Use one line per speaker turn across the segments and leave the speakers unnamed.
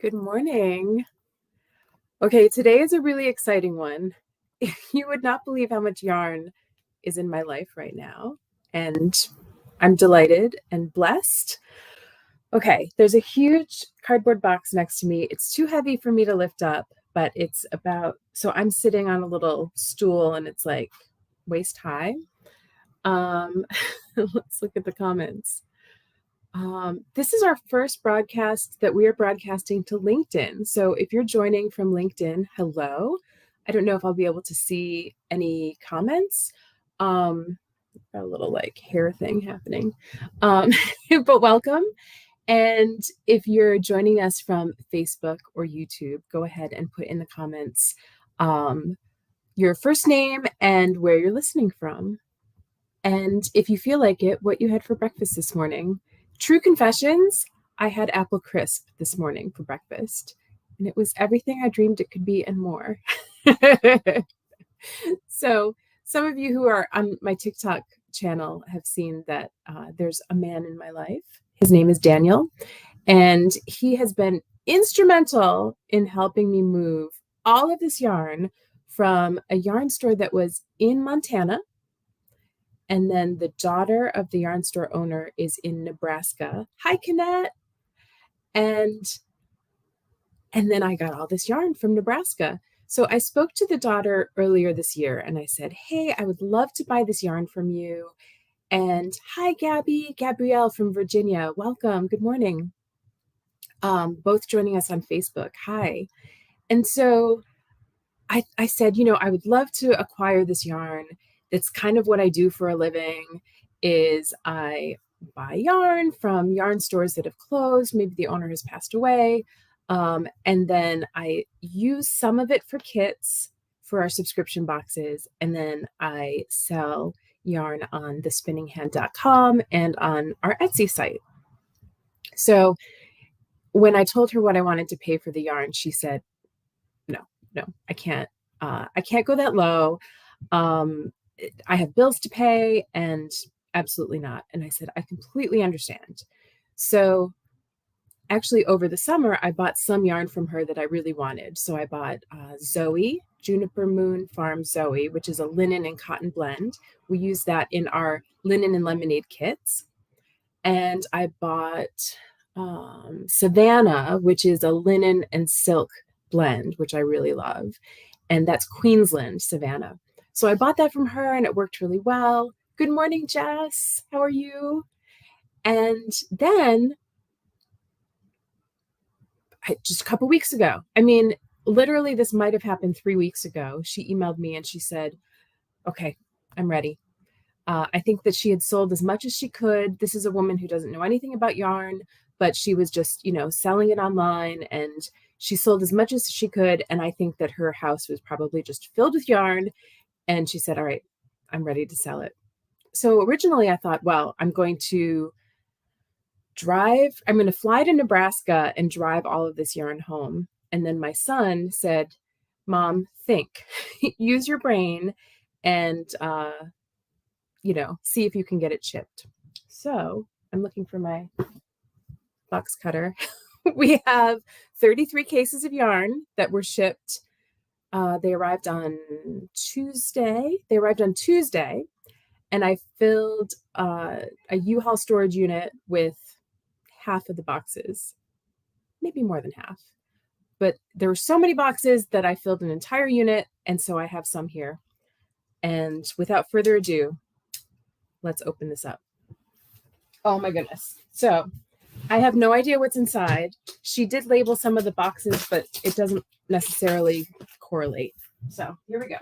Good morning. Okay, today is a really exciting one. You would not believe how much yarn is in my life right now, and I'm delighted and blessed. Okay, there's a huge cardboard box next to me. It's too heavy for me to lift up, but so I'm sitting on a little stool and it's like waist high. Let's look at the comments. This is our first broadcast that we are broadcasting to LinkedIn. So if you're joining from LinkedIn, hello. I don't know if I'll be able to see any comments. Got a little like hair thing happening, but welcome. And if you're joining us from Facebook or YouTube, go ahead and put in the comments your first name and where you're listening from. And if you feel like it, what you had for breakfast this morning. True confessions, I had apple crisp this morning for breakfast, and it was everything I dreamed it could be and more. So some of you who are on my TikTok channel have seen that there's a man in my life. His name is Daniel, and he has been instrumental in helping me move all of this yarn from a yarn store that was in Montana. And then the daughter of the yarn store owner is in Nebraska. Hi, Kanette. And then I got all this yarn from Nebraska. So I spoke to the daughter earlier this year and I said, hey, I would love to buy this yarn from you. And hi, Gabrielle from Virginia. Welcome. Good morning. Both joining us on Facebook. Hi. And so I said, I would love to acquire this yarn. That's kind of what I do for a living is I buy yarn from yarn stores that have closed. Maybe the owner has passed away. And then I use some of it for kits for our subscription boxes. And then I sell yarn on thespinninghand.com and on our Etsy site. So when I told her what I wanted to pay for the yarn, she said, no, I can't go that low. I have bills to pay and absolutely not. And I said, I completely understand. So actually over the summer, I bought some yarn from her that I really wanted. So I bought Zoe, Juniper Moon Farm Zoe, which is a linen and cotton blend. We use that in our linen and lemonade kits. And I bought Savannah, which is a linen and silk blend, which I really love. And that's Queensland, Savannah. So I bought that from her and it worked really well. Good morning, Jess. How are you? And then just a couple weeks ago, literally this might have happened 3 weeks ago. She emailed me and she said, okay, I'm ready. I think that she had sold as much as she could. This is a woman who doesn't know anything about yarn, but she was just, selling it online and she sold as much as she could. And I think that her house was probably just filled with yarn. And she said, all right, I'm ready to sell it. So originally I thought, well, I'm going to fly to Nebraska and drive all of this yarn home. And then my son said, Mom, think, use your brain and, see if you can get it shipped. So I'm looking for my box cutter. We have 33 cases of yarn that were shipped. They arrived on Tuesday. And I filled a U-Haul storage unit with half of the boxes, maybe more than half. But there were so many boxes that I filled an entire unit, and so I have some here. And without further ado, let's open this up. Oh my goodness. So I have no idea what's inside. She did label some of the boxes, but it doesn't necessarily correlate. So here we go.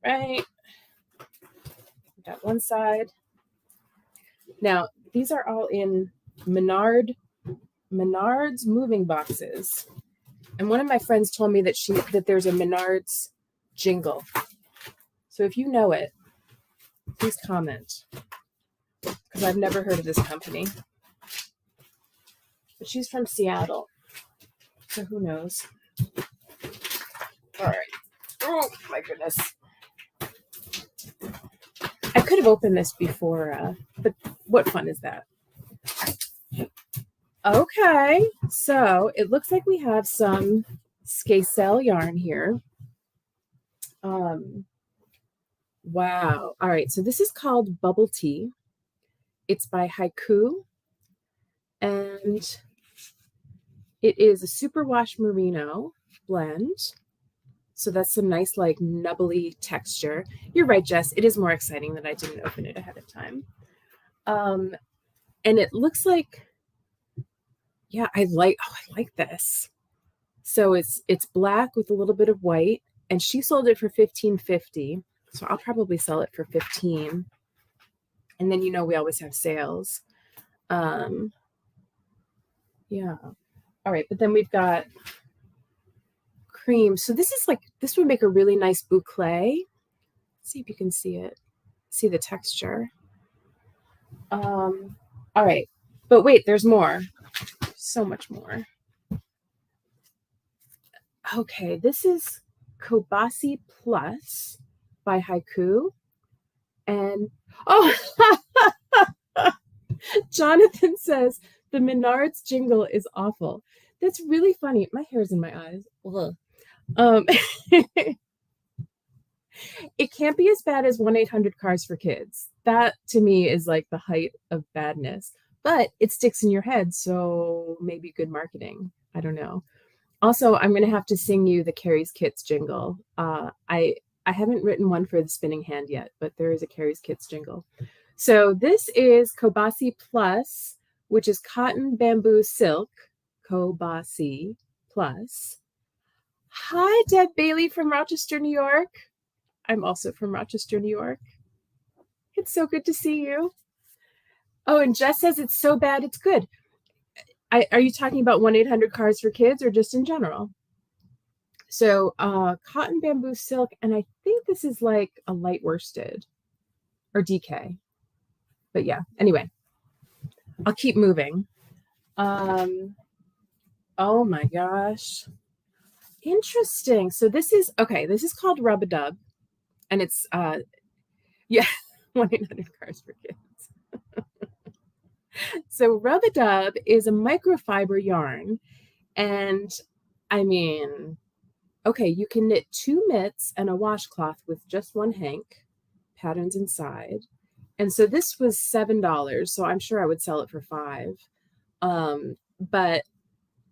Right. Got one side. Now, these are all in Menard's moving boxes. And one of my friends told me that there's a Menard's jingle. So if you know it, please comment. Because I've never heard of this company. But she's from Seattle. So who knows? All right. Oh my goodness. I could have opened this before, but what fun is that? Okay, so it looks like we have some scacel yarn here. Wow. All right, so this is called Bubble Tea. It's by HiKoo, and it is a superwash merino blend. So that's some nice, like, nubbly texture. You're right, Jess. It is more exciting that I didn't open it ahead of time. And it looks like, yeah, I like this. So it's black with a little bit of white, and she sold it for $15.50. So I'll probably sell it for $15. And then, we always have sales. Yeah. All right, but then we've got cream. So this would make a really nice boucle. Let's see if you can see it. See the texture. All right, but wait, there's more. So much more. Okay, this is CoBaSi Plus by HiKoo. And Jonathan says the Menards jingle is awful. That's really funny. My hair's in my eyes. It can't be as bad as 1-800-CARS for kids. That to me is like the height of badness, but it sticks in your head. So maybe good marketing. I don't know. Also, I'm going to have to sing you the Carrie's Kits jingle. I haven't written one for the spinning hand yet, but there is a Carrie's Kits jingle. So this is CoBaSi Plus, which is cotton bamboo silk, CoBaSi Plus. Hi, Deb Bailey from Rochester, New York. I'm also from Rochester, New York. It's so good to see you. Oh, and Jess says it's so bad it's good. Are you talking about 1-800-CARS for kids or just in general? So cotton bamboo silk, and I think this is like a light worsted or DK. But yeah, anyway, I'll keep moving. Oh my gosh. Interesting. So this is called Rub-a-Dub, and it's 1-800-CARS for kids. So Rub-a-Dub is a microfiber yarn, and I mean, okay, you can knit 2 mitts and a washcloth with just one hank, patterns inside. And so this was $7, so I'm sure I would sell it for $5. But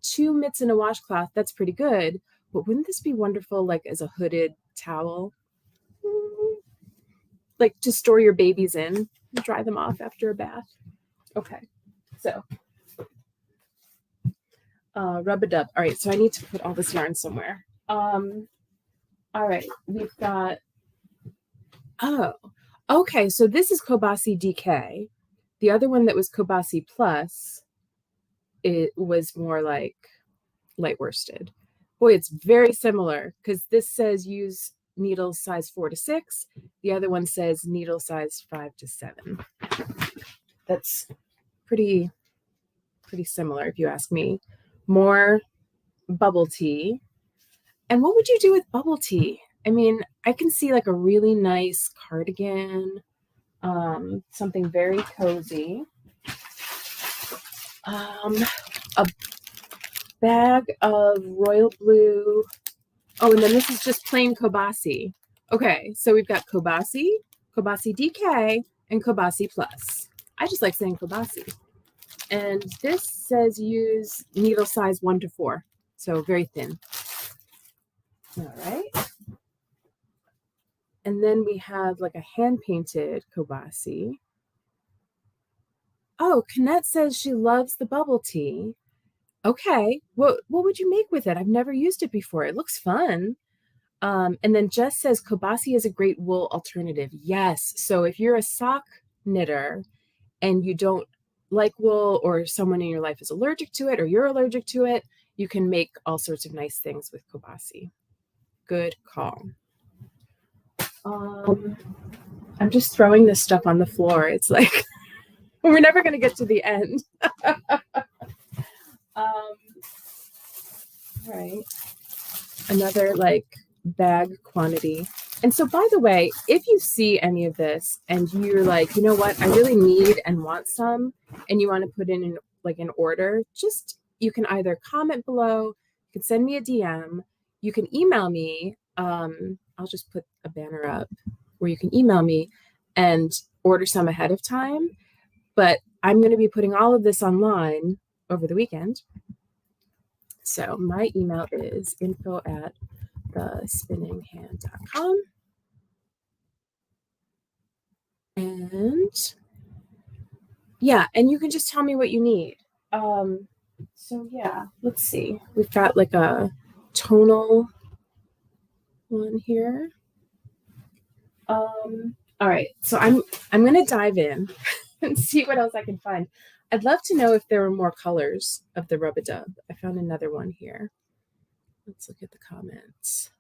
2 mitts and a washcloth, that's pretty good. But wouldn't this be wonderful, like as a hooded towel? Like to store your babies in, dry them off after a bath. Okay, so Rub-a-Dub. All right, so I need to put all this yarn somewhere. All right, we've got, okay, so this is CoBaSi DK. The other one that was CoBaSi Plus, it was more like light worsted. Boy, it's very similar because this says use needle size 4 to 6. The other one says needle size 5 to 7. That's pretty similar if you ask me. More bubble tea. And what would you do with bubble tea? I mean, I can see like a really nice cardigan, something very cozy. A bag of royal blue. Oh, and then this is just plain CoBaSi. Okay, so we've got CoBaSi, CoBaSi DK, and CoBaSi Plus. I just like saying CoBaSi. And this says use needle size 1 to 4, so very thin. All right. And then we have like a hand-painted CoBaSi. Oh, Canette says she loves the bubble tea. Okay, what would you make with it? I've never used it before. It looks fun. And then Jess says CoBaSi is a great wool alternative. Yes, so if you're a sock knitter and you don't like wool, or someone in your life is allergic to it, or you're allergic to it, you can make all sorts of nice things with CoBaSi. Good call. I'm just throwing this stuff on the floor. It's like we're never going to get to the end. All right, another like bag quantity. And so, by the way, if you see any of this and you're like, you know what, I really need and want some, and you want to put in an like an order, just, you can either comment below, you can send me a DM, you can email me. I'll just put a banner up where you can email me and order some ahead of time. But I'm going to be putting all of this online over the weekend. So my email is info@thespinninghand.com. And yeah, and you can just tell me what you need. So yeah, let's see. We've got like a tonal one here. All right, so I'm gonna dive in and see what else I can find. I'd love to know if there were more colors of the rub-a-dub. I found another one here. Let's look at the comments.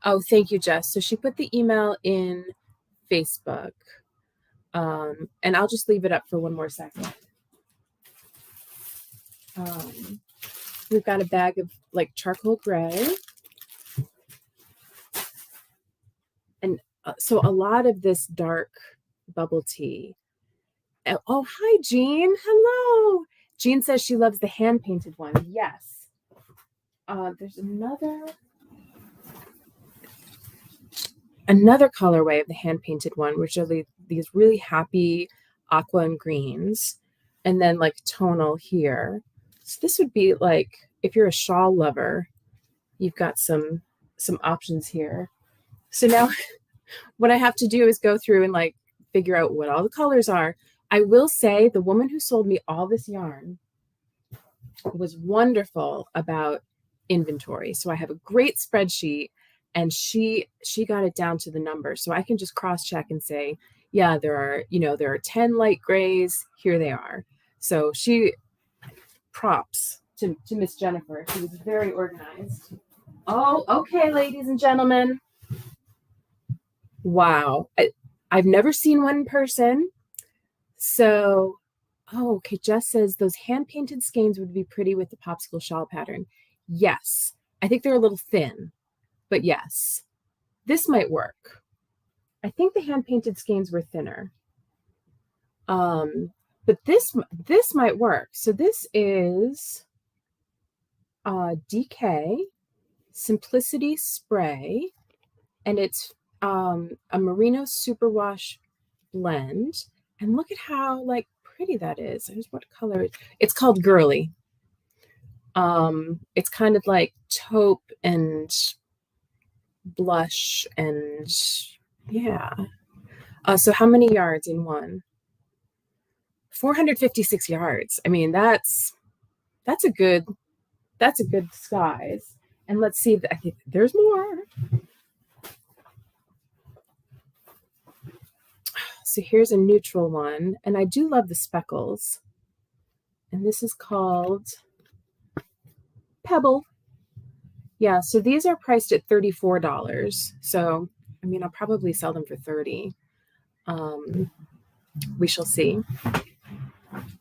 Oh, thank you, Jess. So she put the email in Facebook. And I'll just leave it up for one more second. We've got a bag of like charcoal gray. And so a lot of this dark bubble tea. Oh, hi, Jean. Hello. Jean says she loves the hand-painted one. Yes. There's another colorway of the hand-painted one, which are these really happy aqua and greens, and then like tonal here. So this would be like, if you're a shawl lover, you've got some options here. So now what I have to do is go through and like figure out what all the colors are. I will say the woman who sold me all this yarn was wonderful about inventory. So I have a great spreadsheet, and she got it down to the number. So I can just cross-check and say, yeah, there are 10 light grays. Here they are. So props to Miss Jennifer. She was very organized. Oh, okay, ladies and gentlemen. Wow. I've never seen one in person. So, oh, okay. Jess says those hand-painted skeins would be pretty with the popsicle shawl pattern. Yes. I think they're a little thin, but yes, this might work. I think the hand-painted skeins were thinner. But this might work. So this is DK Simplicity Spray, and it's a merino superwash blend. And look at how like pretty that is. Here's what color it's called. Girly. It's kind of like taupe and blush, and yeah. So how many yards in one? 456 yards. I mean, that's a good size. And let's see, I think there's more. So here's a neutral one, and I do love the speckles. And this is called Pebble. Yeah, so these are priced at $34. So, I mean, I'll probably sell them for $30. We shall see.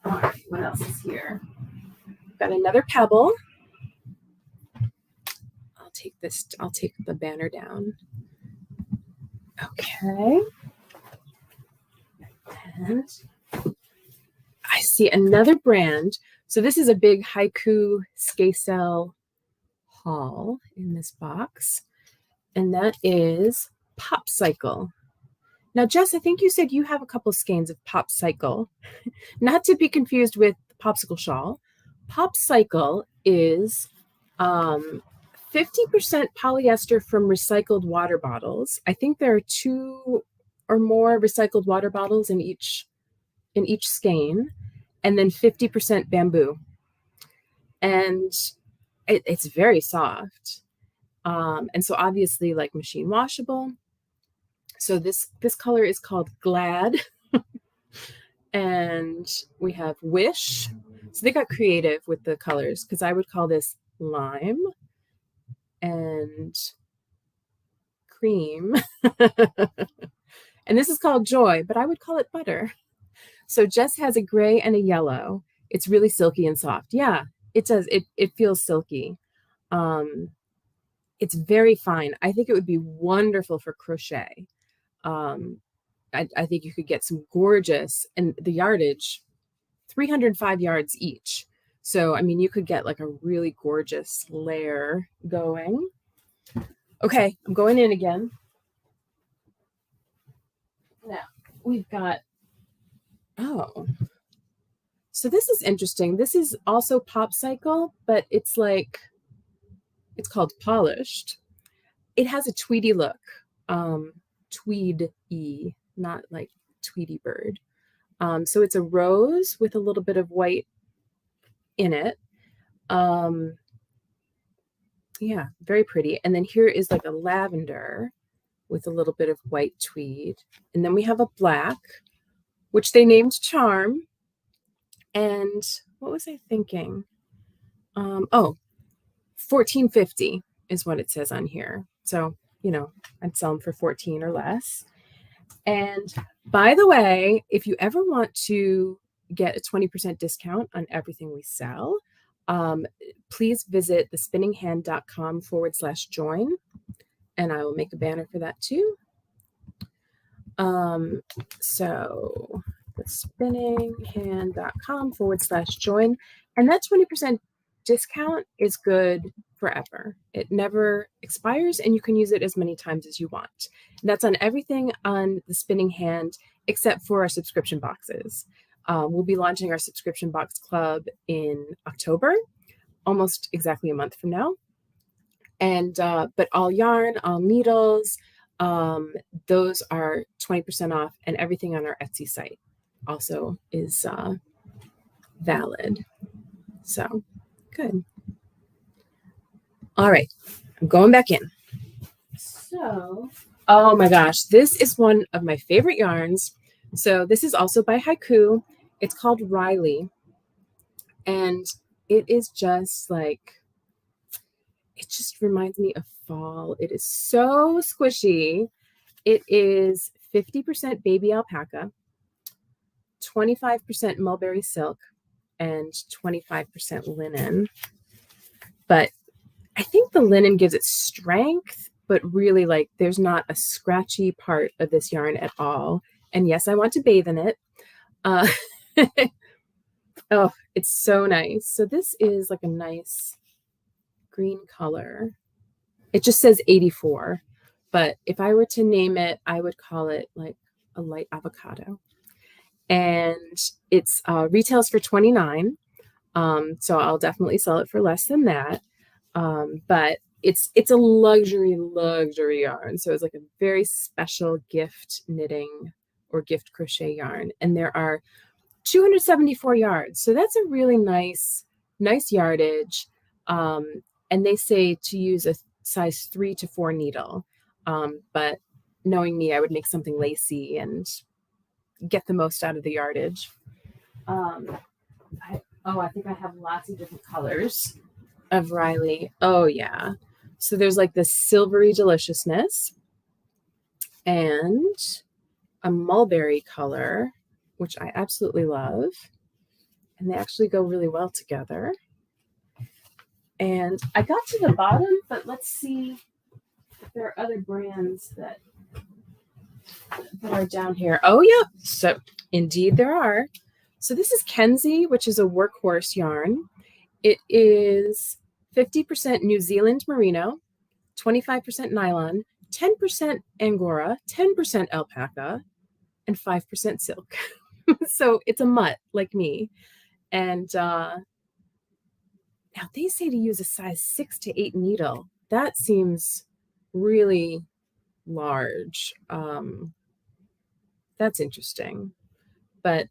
All right, what else is here? Got another Pebble. I'll take the banner down. Okay. And I see another brand. So this is a big HiKoo SKacel haul in this box, and that is PopCycle. Now, Jess, I think you said you have a couple skeins of PopCycle, not to be confused with Popsicle Shawl. PopCycle is 50% polyester from recycled water bottles. I think there are 2 or more recycled water bottles in each skein, and then 50% bamboo. And it's very soft. And so obviously like machine washable. So this color is called Glad. And we have Wish. So they got creative with the colors, because I would call this Lime and Cream. And this is called Joy, but I would call it Butter. So Jess has a gray and a yellow. It's really silky and soft. Yeah, it does. It feels silky. It's very fine. I think it would be wonderful for crochet. I think you could get some gorgeous, and the yardage, 305 yards each. So, I mean, you could get like a really gorgeous layer going. Okay, I'm going in again. Now, we've got, oh, so this is interesting. This is also pop cycle, but it's called polished. It has a tweedy look, tweed-y, not like Tweety bird. So it's a rose with a little bit of white in it. Yeah, very pretty. And then here is like a lavender with a little bit of white tweed. And then we have a black, which they named Charm. And what was I thinking? Oh, $14.50 is what it says on here. So, you know, I'd sell them for 14 or less. And by the way, if you ever want to get a 20% discount on everything we sell, please visit thespinninghand.com/join, and I will make a banner for that too. So thespinninghand.com/join, and that 20% discount is good forever. It never expires, and you can use it as many times as you want. And that's on everything on the Spinning Hand except for our subscription boxes. We'll be launching our subscription box club in October, almost exactly a month from now. And but all yarn, all needles, those are 20% off, and everything on our Etsy site also is valid. So good. All right, I'm going back in. So, oh my gosh, this is one of my favorite yarns. So this is also by HiKoo. It's called Riley, and it is just like, it just reminds me of fall. It is so squishy. It is 50% baby alpaca, 25% mulberry silk, and 25% linen. But I think the linen gives it strength, but really, like, there's not a scratchy part of this yarn at all. And yes, I want to bathe in it. Oh, it's so nice. So this is like a nice green color. It just says 84, but if I were to name it, I would call it like a light avocado. And it's retails for $29. So I'll definitely sell it for less than that. But it's a luxury yarn. So it's like a very special gift knitting or gift crochet yarn. And there are 274 yards. So that's a really nice yardage. And they say to use a size 3 to 4 needle. But knowing me, I would make something lacy and get the most out of the yardage. I think I have lots of different colors of Riley. Oh yeah. So there's like this silvery deliciousness and a mulberry color, which I absolutely love. And they actually go really well together. And I got to the bottom, but let's see if there are other brands that are down here. Oh yeah, so indeed there are. So this is Kenzie, which is a workhorse yarn. It is 50% New Zealand merino, 25% nylon, 10% angora, 10% alpaca, and 5% silk. So it's a mutt like me. And now they say to use a size 6 to 8 needle. That seems really large. That's interesting. But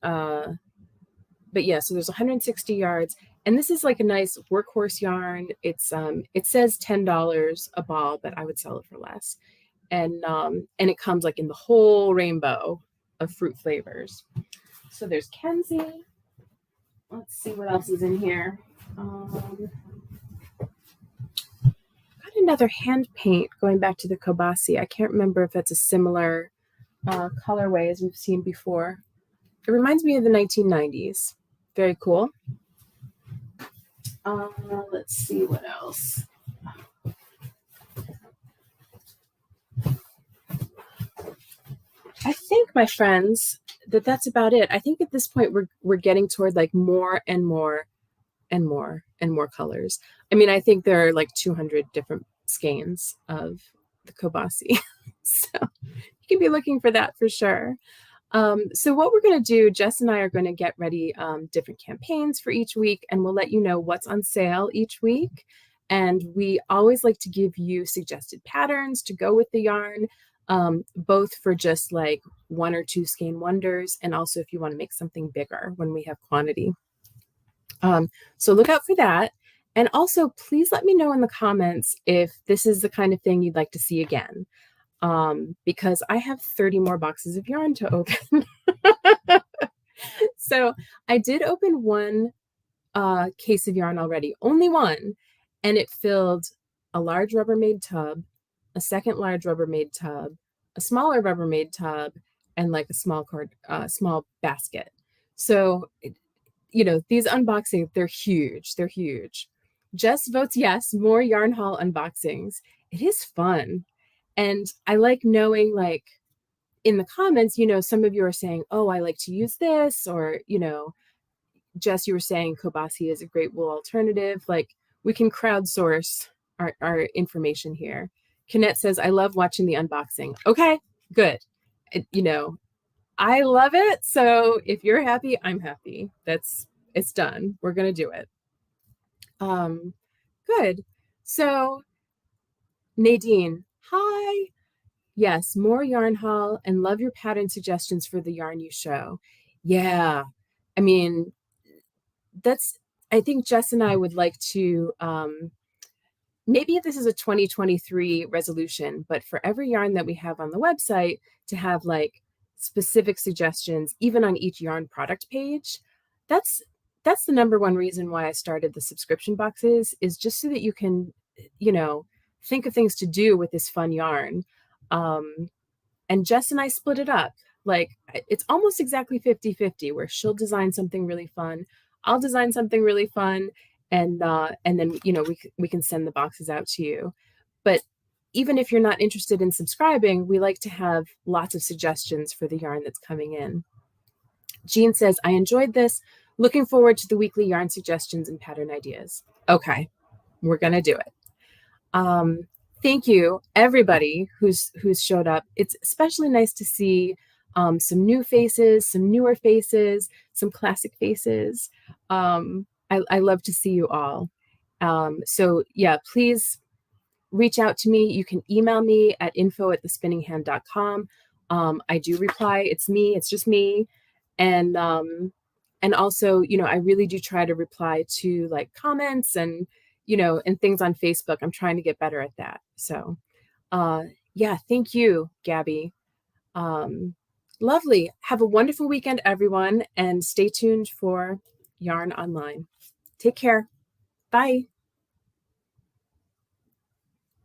yeah, so there's 160 yards, and this is like a nice workhorse yarn. It's it says $10 a ball, but I would sell it for less. And it comes like in the whole rainbow of fruit flavors. So there's Kenzie. Let's see what else is in here. Got another hand paint going back to the CoBaSi. I can't remember if that's a similar colorway as we've seen before. It reminds me of the 1990s. Very cool. Let's see what else. I think, my friends, that's about it. I think at this point we're getting toward like more and more and more and more colors. I mean, I think there are like 200 different skeins of the CoBaSi. So you can be looking for that for sure. So what we're going to do, Jess and I are going to get ready different campaigns for each week, and we'll let you know what's on sale each week. And we always like to give you suggested patterns to go with the yarn, both for just like 1 or 2 skein wonders, and also if you want to make something bigger when we have quantity. So look out for that. And also, please let me know in the comments if this is the kind of thing you'd like to see again, because I have 30 more boxes of yarn to open. So I did open one case of yarn already, only one, and it filled a large Rubbermaid tub, a second large Rubbermaid tub, a smaller Rubbermaid tub, and like a small basket. So you know, these unboxings, they're huge. They're huge. Jess votes yes, more yarn haul unboxings. It is fun. And I like knowing, like, in the comments, you know, some of you are saying, oh, I like to use this, or, you know, Jess, you were saying CoBaSi is a great wool alternative. Like, we can crowdsource our information here. Kinette says, I love watching the unboxing. Okay, good. You know, I love it. So if you're happy, I'm happy. It's done. We're going to do it. Good. So Nadine, hi. Yes, more yarn haul, and love your pattern suggestions for the yarn you show. Yeah. I mean, I think Jess and I would like to, maybe this is a 2023 resolution, but for every yarn that we have on the website, to have like specific suggestions, even on each yarn product page. That's the number one reason why I started the subscription boxes, is just so that you can, you know, think of things to do with this fun yarn. And Jess and I split it up. Like, it's almost exactly 50-50, where she'll design something really fun, I'll design something really fun, and then, you know, we can send the boxes out to you. But even if you're not interested in subscribing, we like to have lots of suggestions for the yarn that's coming in. Jean says, I enjoyed this. Looking forward to the weekly yarn suggestions and pattern ideas. Okay, we're going to do it. Thank you, everybody who's showed up. It's especially nice to see some new faces, some newer faces, some classic faces. I love to see you all. So yeah, please reach out to me. You can email me at info@thespinninghand.com. I do reply. It's me. It's just me. And also, you know, I really do try to reply to like comments and, you know, and things on Facebook. I'm trying to get better at that. So yeah, thank you, Gabby. Lovely. Have a wonderful weekend, everyone, and stay tuned for Yarn Online. Take care. Bye.